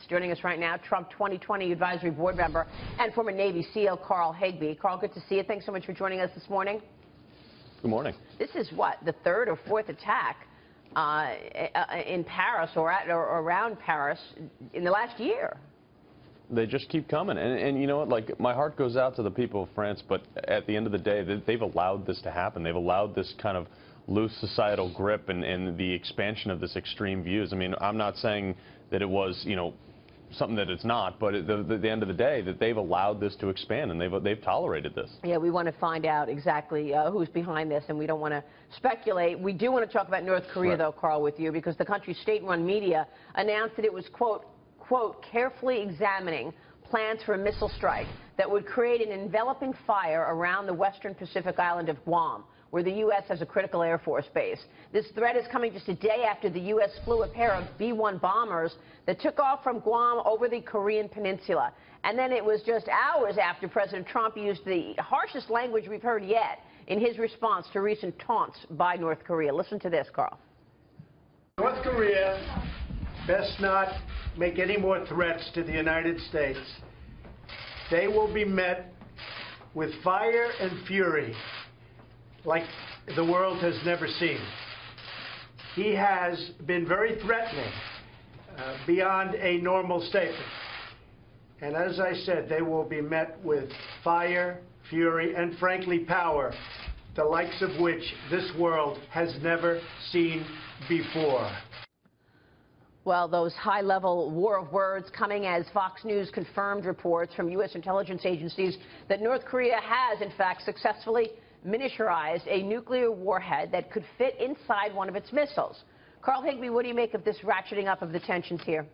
Joining us right now, Trump 2020 Advisory Board member and former Navy SEAL Carl Higbie. Carl, good to see you. Thanks so much for joining us this morning. Good morning. This is what, the third or fourth attack in Paris or around Paris in the last year. They just keep coming. And you know what, like, my heart goes out to the people of France, but at the end of the day, they've allowed this to happen. They've allowed this kind of loose societal grip and the expansion of this extreme views. I mean, I'm not saying that it was, you know, something that it's not, but at the end of the day, that they've allowed this to expand and they've tolerated this. Yeah, we want to find out exactly who's behind this, and we don't want to speculate. We do want to talk about North Korea, right, though, Carl, with you, because the country's state-run media announced that it was, quote, carefully examining plans for a missile strike that would create an enveloping fire around the western Pacific island of Guam, where the U.S. has a critical Air Force base. This threat is coming just a day after the U.S. flew a pair of B-1 bombers that took off from Guam over the Korean Peninsula. And then it was just hours after President Trump used the harshest language we've heard yet in his response to recent taunts by North Korea. Listen to this, Carl. North Korea best not make any more threats to the United States. They will be met with fire and fury like the world has never seen. He has been very threatening beyond a normal statement. And as I said, they will be met with fire, fury, and frankly power, the likes of which this world has never seen before. Well, those high-level war of words coming as Fox News confirmed reports from U.S. intelligence agencies that North Korea has, in fact, successfully miniaturized a nuclear warhead that could fit inside one of its missiles. Carl Higbie, what do you make of this ratcheting up of the tensions here?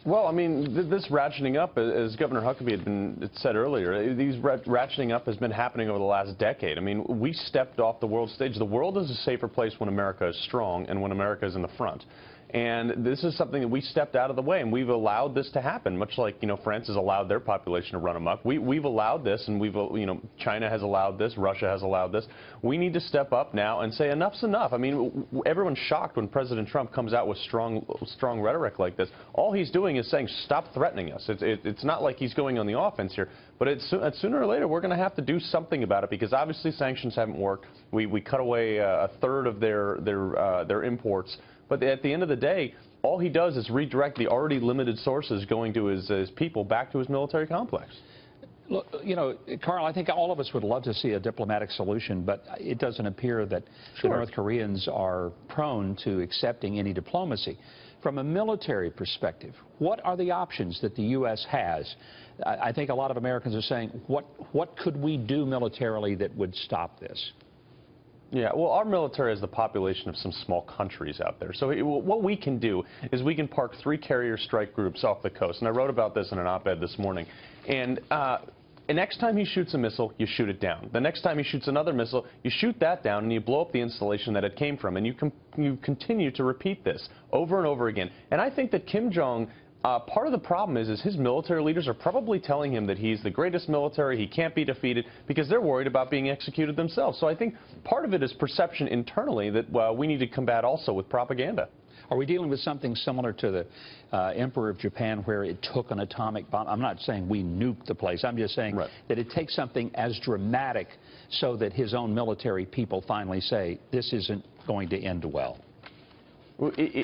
Well, I mean, this ratcheting up, as Governor Huckabee had said earlier, these ratcheting up has been happening over the last decade. I mean, we stepped off the world stage. The world is a safer place when America is strong and when America is in the front. And this is something that we stepped out of the way, and we've allowed this to happen, much like, you know, France has allowed their population to run amok. We've allowed this, and you know, China has allowed this, Russia has allowed this. We need to step up now and say enough's enough. I mean, everyone's shocked when President Trump comes out with strong rhetoric like this. All he's doing is saying, stop threatening us. It's not like he's going on the offense here, but sooner or later, we're going to have to do something about it, because obviously sanctions haven't worked. We cut away a third of their imports. But at the end of the day, all he does is redirect the already limited sources going to his people back to his military complex. Look, you know, Carl, I think all of us would love to see a diplomatic solution, but it doesn't appear that the North Koreans are prone to accepting any diplomacy. From a military perspective, what are the options that the U.S. has? I think a lot of Americans are saying, what could we do militarily that would stop this? Yeah, well, our military is the population of some small countries out there. So what we can do is we can park 3 carrier strike groups off the coast. And I wrote about this in an op-ed this morning. And next time he shoots a missile, you shoot it down. The next time he shoots another missile, you shoot that down and you blow up the installation that it came from. And you continue to repeat this over and over again. And I think that Kim Jong, part of the problem is his military leaders are probably telling him that he's the greatest military, he can't be defeated, because they're worried about being executed themselves. So I think part of it is perception internally that we need to combat also with propaganda. Are we dealing with something similar to the Emperor of Japan, where it took an atomic bomb? I'm not saying we nuked the place. I'm just saying that it takes something as dramatic so that his own military people finally say, this isn't going to end well.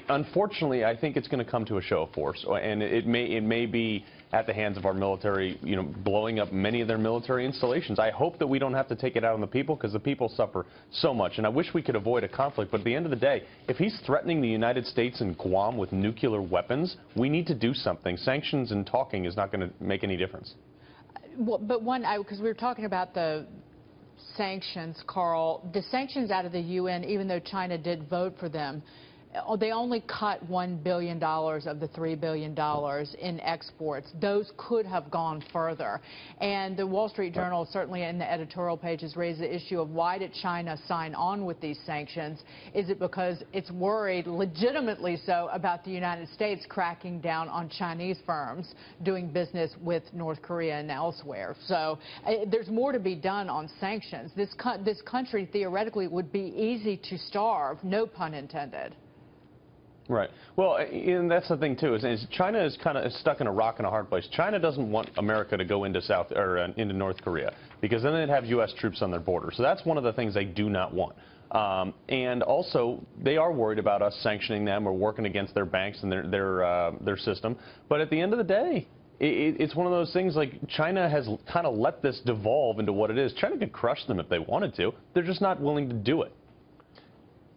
Unfortunately, I think it's going to come to a show of force, and it may be at the hands of our military, you know, blowing up many of their military installations. I hope that we don't have to take it out on the people, because the people suffer so much, and I wish we could avoid a conflict. But at the end of the day, if he's threatening the United States and Guam with nuclear weapons, we need to do something. Sanctions and talking is not going to make any difference. Well, but because we were talking about the sanctions, Carl, the sanctions out of the UN, even though China did vote for them, they only cut $1 billion of the $3 billion in exports. Those could have gone further. And the Wall Street Journal, certainly in the editorial pages, raised the issue of why did China sign on with these sanctions? Is it because it's worried, legitimately so, about the United States cracking down on Chinese firms doing business with North Korea and elsewhere? So there's more to be done on sanctions. This country, theoretically, would be easy to starve, no pun intended. Right. Well, and that's the thing too. Is China is kind of stuck in a rock and a hard place. China doesn't want America to go into into North Korea because then they'd have U.S. troops on their border. So that's one of the things they do not want. And also, they are worried about us sanctioning them or working against their banks and their system. But at the end of the day, it's one of those things like China has kind of let this devolve into what it is. China could crush them if they wanted to. They're just not willing to do it.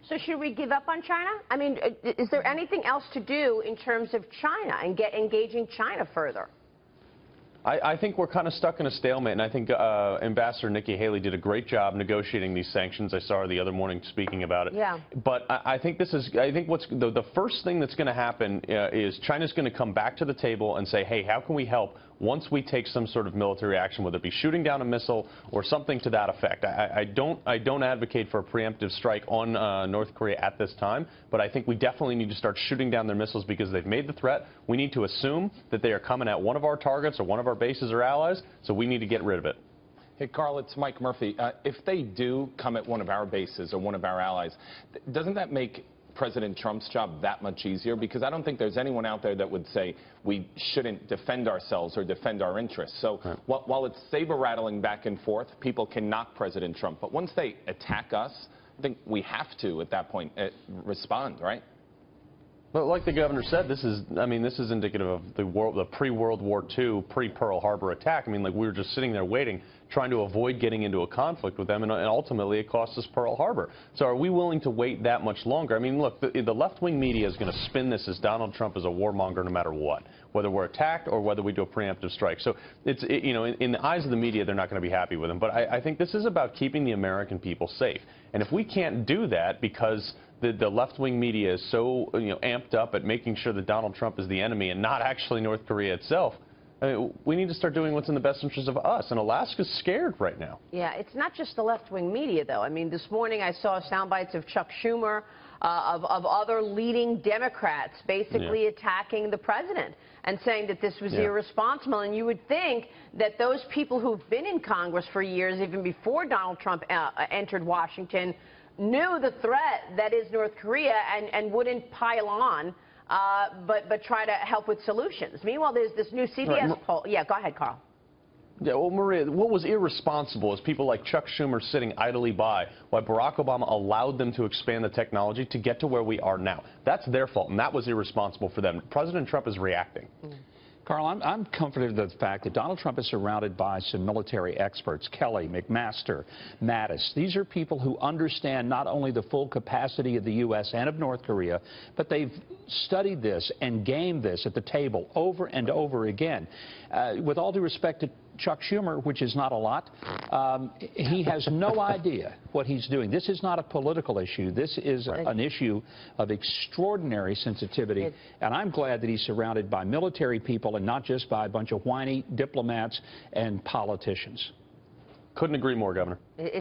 So should we give up on China? I mean, is there anything else to do in terms of China and engaging China further? I think we're kind of stuck in a stalemate, and I think Ambassador Nikki Haley did a great job negotiating these sanctions. I saw her the other morning speaking about it. Yeah. But I think what's the first thing that's going to happen is China's going to come back to the table and say, hey, how can we help once we take some sort of military action, whether it be shooting down a missile or something to that effect. I don't advocate for a preemptive strike on North Korea at this time, but I think we definitely need to start shooting down their missiles because they've made the threat. We need to assume that they are coming at one of our targets or one of our bases or allies, so we need to get rid of it. Hey, Carl, it's Mike Murphy. If they do come at one of our bases or one of our allies, doesn't that make President Trump's job that much easier? Because I don't think there's anyone out there that would say we shouldn't defend ourselves or defend our interests. So while it's saber-rattling back and forth, people can knock President Trump. But once they attack us, I think we have to, at that point, respond, right? But like the governor said, this is indicative of the pre-World War II, pre-Pearl Harbor attack. I mean, like we were just sitting there waiting, trying to avoid getting into a conflict with them, and ultimately it cost us Pearl Harbor. So are we willing to wait that much longer? I mean, look, the left-wing media is going to spin this as Donald Trump is a warmonger no matter what, whether we're attacked or whether we do a preemptive strike. So you know, in the eyes of the media, they're not going to be happy with him. But I think this is about keeping the American people safe. And if we can't do that because the left-wing media is so amped up at making sure that Donald Trump is the enemy and not actually North Korea itself, I mean, we need to start doing what's in the best interest of us. And Alaska's scared right now. Yeah, it's not just the left-wing media, though. I mean, this morning I saw sound bites of Chuck Schumer, of other leading Democrats basically attacking the president and saying that this was irresponsible. And you would think that those people who've been in Congress for years, even before Donald Trump entered Washington, knew the threat that is North Korea and wouldn't pile on, but try to help with solutions. Meanwhile, there's this new CBS poll. Yeah, go ahead, Carl. Yeah, well, Maria, what was irresponsible is people like Chuck Schumer sitting idly by while Barack Obama allowed them to expand the technology to get to where we are now. That's their fault, and that was irresponsible for them. President Trump is reacting. Carl, I'm comforted with the fact that Donald Trump is surrounded by some military experts, Kelly, McMaster, Mattis. These are people who understand not only the full capacity of the U.S. and of North Korea, but they've studied this and gamed this at the table over and over again. With all due respect to Chuck Schumer, which is not a lot, he has no idea what he's doing. This is not a political issue. This is an issue of extraordinary sensitivity, and I'm glad that he's surrounded by military people and not just by a bunch of whiny diplomats and politicians. Couldn't agree more, Governor.